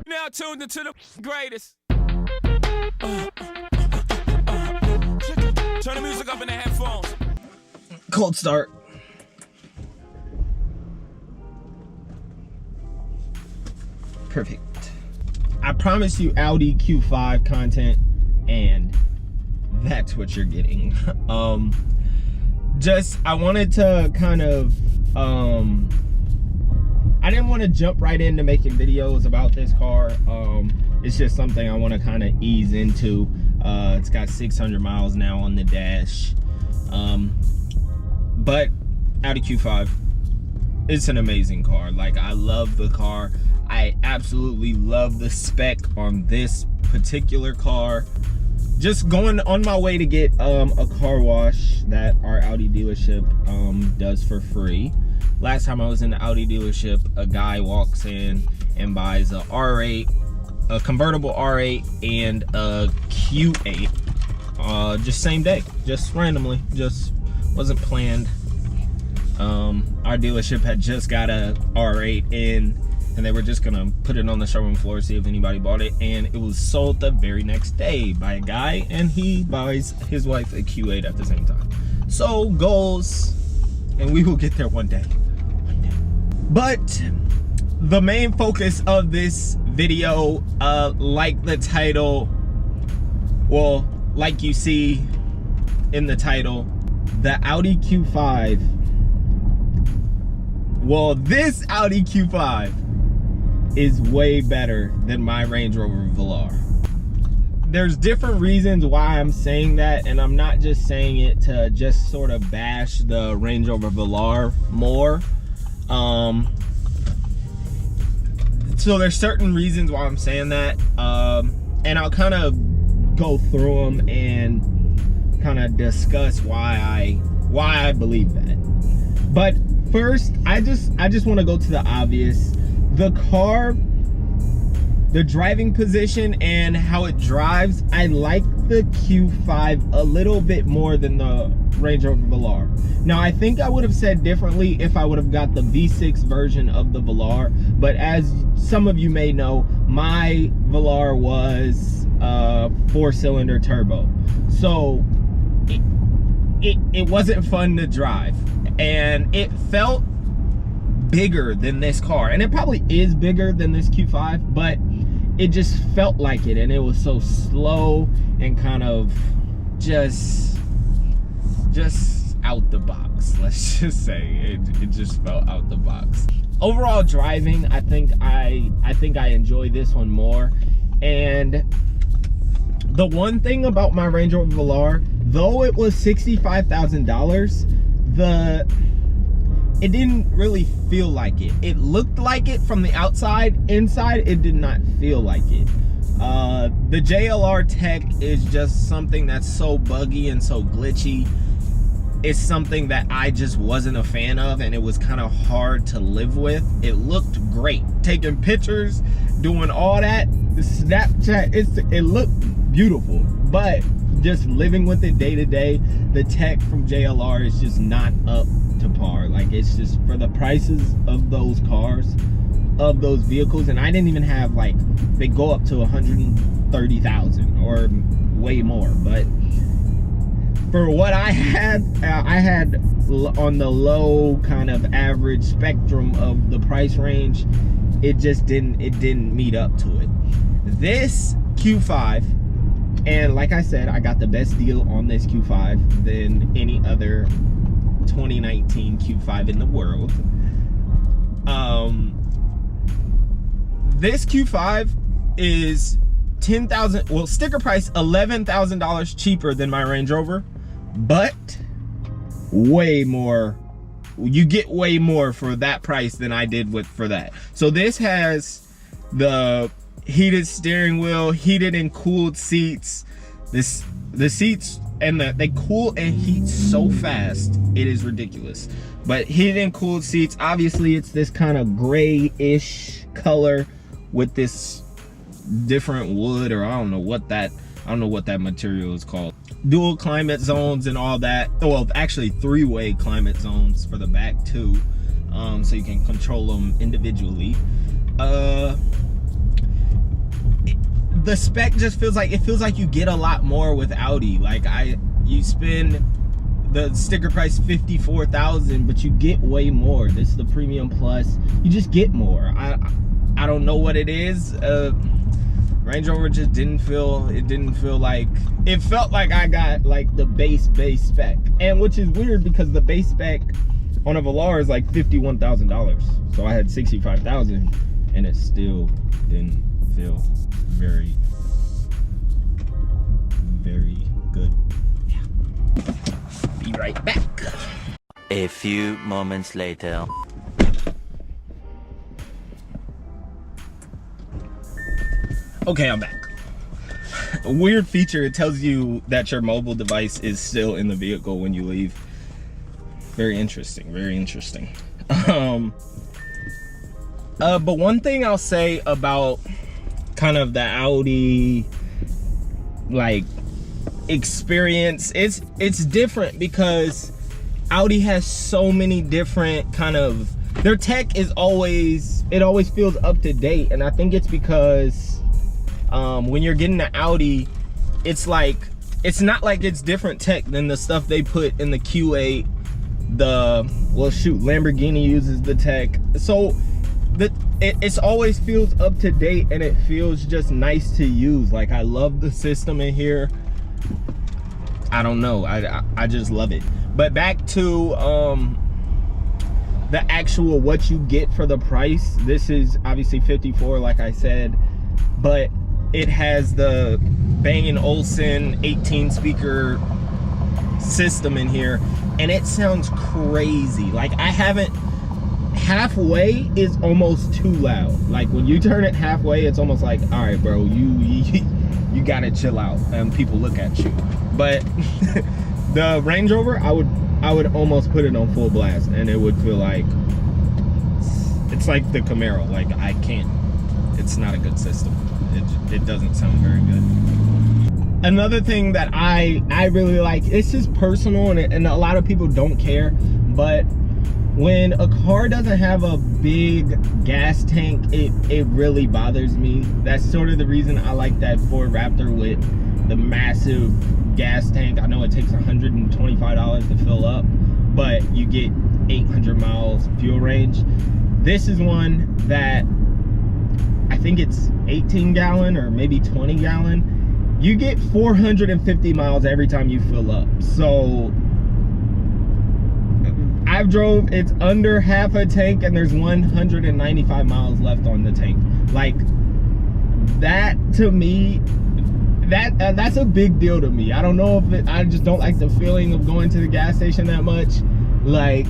Now tuned into the greatest. Turn the music up in the headphones. Cold start. Perfect. I promise you Audi Q5 content, and that's what you're getting. I wanted to kind of I didn't want to jump right into making videos about this car. It's just something I want to kind of ease into. It's got 600 miles now on the dash. But Audi Q5, it's an amazing car. Like, I love the car. I absolutely love the spec on this particular car. Just going on my way to get a car wash that our Audi dealership does for free. Last time I was in the Audi dealership, a guy walks in and buys a R8, a convertible R8, and a Q8. Just same day, just randomly, just wasn't planned. Our dealership had just got a R8 in, and they were just gonna put it on the showroom floor, see if anybody bought it, and it was sold the very next day by a guy, and he buys his wife a Q8 at the same time. So goals, and we will get there one day. But the main focus of this video, like the title, well, like you see in the title, the Audi Q5. Well, this Audi Q5 is way better than my Range Rover Velar. There's different reasons why I'm saying that, and I'm not just saying it to just sort of bash the Range Rover Velar more. So there's certain reasons why I'm saying that, and I'll kind of go through them and kind of discuss why I believe that. But first, I just want to go to the obvious. The car, the driving position and how it drives, I like the Q5 a little bit more than the Range Rover Velar. Now, I think I would have said differently if I would have got the V6 version of the Velar, but as some of you may know, my Velar was 4-cylinder turbo. So it wasn't fun to drive, and it felt bigger than this car, and it probably is bigger than this Q5, but it just felt like it, and it was so slow and kind of just out the box. Let's just say it just felt out the box. Overall driving, I think I enjoy this one more. And the one thing about my Range Rover Velar, though it was $65,000, it didn't really feel like it. It looked like it from the outside. Inside, it did not feel like it. The JLR tech is just something that's so buggy and so glitchy. It's something that I just wasn't a fan of, and it was kind of hard to live with. It looked great. Taking pictures, doing all that, the Snapchat, it looked beautiful. But just living with it day to day, the tech from JLR is just not up to par. Like, it's just for the prices of those cars, of those vehicles, and I didn't even have, like, they go up to 130,000 or way more, but for what I had on the low kind of average spectrum of the price range, it didn't meet up to it. This Q5, and like I said, I got the best deal on this Q5 than any other 2019 Q5 in the world. This Q5 is $10,000, well, sticker price $11,000 cheaper than my Range Rover, but way more. You get way more for that price than I did for that. So this has the heated steering wheel, heated and cooled seats. The seats, and they cool and heat so fast, it is ridiculous. But heated and cooled seats, obviously it's this kind of grayish color with this different wood, or I don't know what that material is called. Dual climate zones and all that. Well, actually 3-way climate zones for the back too, so you can control them individually. the spec just feels like, it feels like you get a lot more with Audi. Like you spend the sticker price $54,000, but you get way more. This is the Premium Plus. You just get more. I don't know what it is. Range Rover just didn't feel, like, it felt like I got like the base spec, and which is weird because the base spec on a Velar is like $51,000. So I had $65,000 and it still didn't feel very good. Yeah. Be right back. A few moments later. Okay, I'm back. A weird feature, it tells you that your mobile device is still in the vehicle when you leave. Very interesting, very interesting. But one thing I'll say about kind of the Audi like experience, it's different because Audi has so many different kind of, their tech is always, it always feels up to date. And I think it's because when you're getting an Audi, it's like, it's not like it's different tech than the stuff they put in the Q8. Well shoot, Lamborghini uses the tech. So it's always feels up to date, and it feels just nice to use. Like, I love the system in here. I don't know, I just love it. But back to the actual what you get for the price. This is obviously 54, like I said, but it has the Bang & Olufsen 18 speaker system in here, and it sounds crazy. Like, I haven't, halfway is almost too loud. Like, when you turn it halfway, it's almost like, all right, bro, you gotta chill out, and people look at you. But the Range Rover, I would almost put it on full blast, and it would feel like it's like the Camaro. Like, I can't, it's not a good system. It doesn't sound very good. Another thing that I really like, it's just personal, and a lot of people don't care, but when a car doesn't have a big gas tank, it really bothers me. That's sort of the reason I like that Ford Raptor with the massive gas tank. I know it takes $125 to fill up, but you get 800 miles fuel range. This is one that I think it's 18 gallon or maybe 20 gallon. You get 450 miles every time you fill up. So I've drove, it's under half a tank, and there's 195 miles left on the tank. Like, that to me, that's a big deal to me. I don't know if I just don't like the feeling of going to the gas station that much. Like,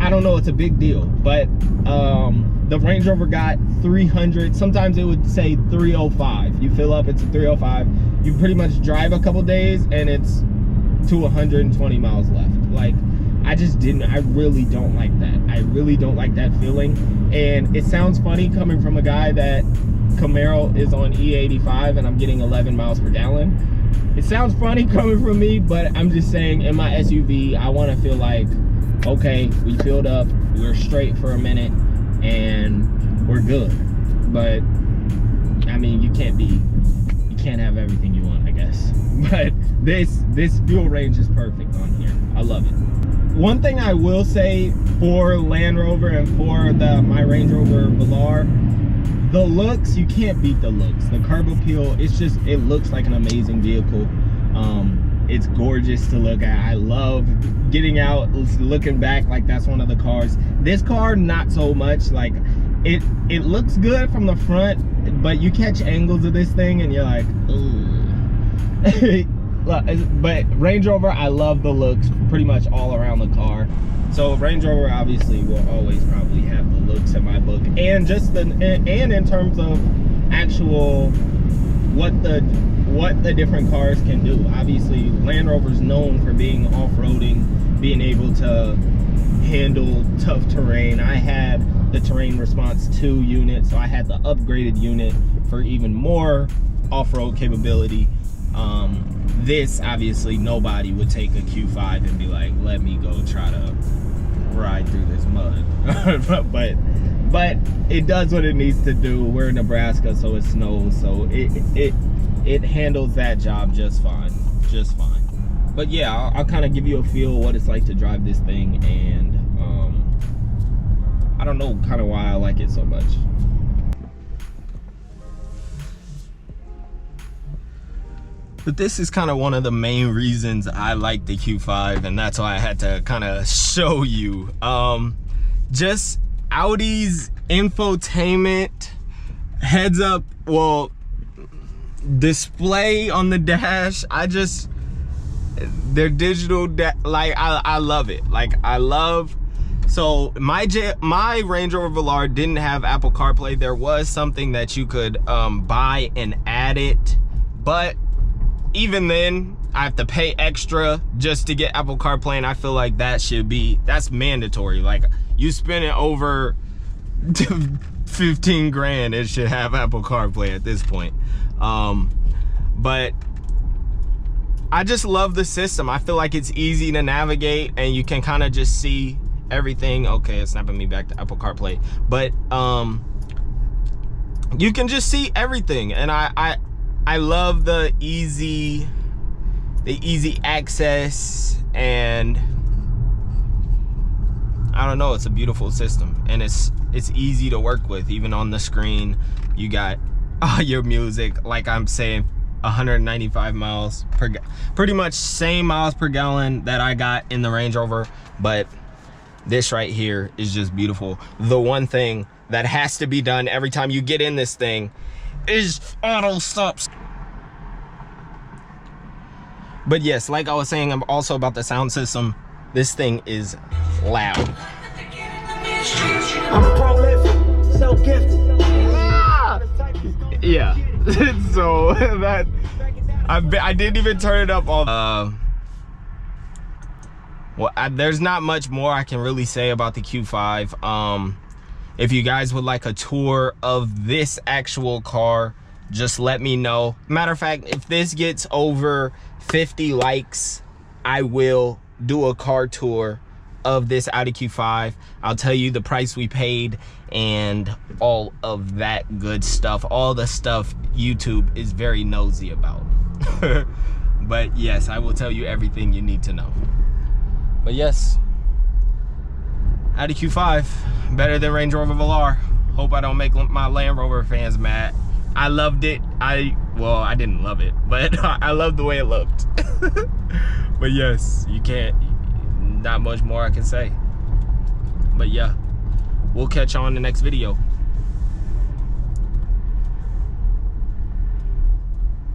I don't know, it's a big deal. But the Range Rover got 300, sometimes it would say 305. You fill up, it's a 305. You pretty much drive a couple days and it's to 120 miles left. Like, I really don't like that. I really don't like that feeling. And it sounds funny coming from a guy that Camaro is on E85 and I'm getting 11 miles per gallon. It sounds funny coming from me, but I'm just saying, in my SUV, I want to feel like, okay, we filled up, we're straight for a minute, and we're good. But I mean, you can't have everything you want, I guess. But this fuel range is perfect on here. I love it. One thing I will say for Land Rover and for my Range Rover Velar, the looks, you can't beat the looks. The curb appeal, it looks like an amazing vehicle. It's gorgeous to look at. I love getting out, looking back, like that's one of the cars. This car, not so much. Like, it looks good from the front, but you catch angles of this thing and you're like, ooh. But Range Rover, I love the looks pretty much all around the car. So Range Rover obviously will always probably have the looks in my book, and just and in terms of actual what the different cars can do. Obviously, Land Rover's known for being off-roading, being able to handle tough terrain. I had the Terrain Response 2 unit, so I had the upgraded unit for even more off-road capability. This, obviously, nobody would take a Q5 and be like, let me go try to ride through this mud. But but it does what it needs to do. We're in Nebraska, so it snows, so it handles that job just fine, But yeah, I'll kind of give you a feel what it's like to drive this thing, and I don't know kind of why I like it so much. But this is kind of one of the main reasons I like the Q5, and that's why I had to kind of show you. Just Audi's infotainment, heads up, well, display on the dash, their digital, like, I love it. Like, I love, so my Range Rover Velar didn't have Apple CarPlay. There was something that you could buy and add it, but even then, I have to pay extra just to get Apple CarPlay, and I feel like that's mandatory. Like, you spend it over 15 grand, it should have Apple CarPlay at this point. But I just love the system. I feel like it's easy to navigate, and you can kind of just see everything. Okay, it's snapping me back to Apple CarPlay, but you can just see everything, and I love the easy access, and I don't know, it's a beautiful system, and it's easy to work with. Even on the screen, you got your music, like I'm saying, 195 miles per gallon, pretty much same miles per gallon that I got in the Range Rover, but this right here is just beautiful. The one thing that has to be done every time you get in this thing is auto stops. But yes, like I was saying, I'm also about the sound system. This thing is loud. I'm prolific, so gifted. Yeah. So that I didn't even turn it up all. Well, there's not much more I can really say about the Q5. If you guys would like a tour of this actual car, just let me know. Matter of fact, if this gets over 50 likes, I will do a car tour of this Audi Q5. I'll tell you the price we paid and all of that good stuff, all the stuff YouTube is very nosy about. But yes, I will tell you everything you need to know. But yes, Audi Q5, better than Range Rover Velar. Hope I don't make my Land Rover fans mad. I loved it. Well, I didn't love it, but I loved the way it looked. But yes, not much more I can say. But yeah, we'll catch you on the next video.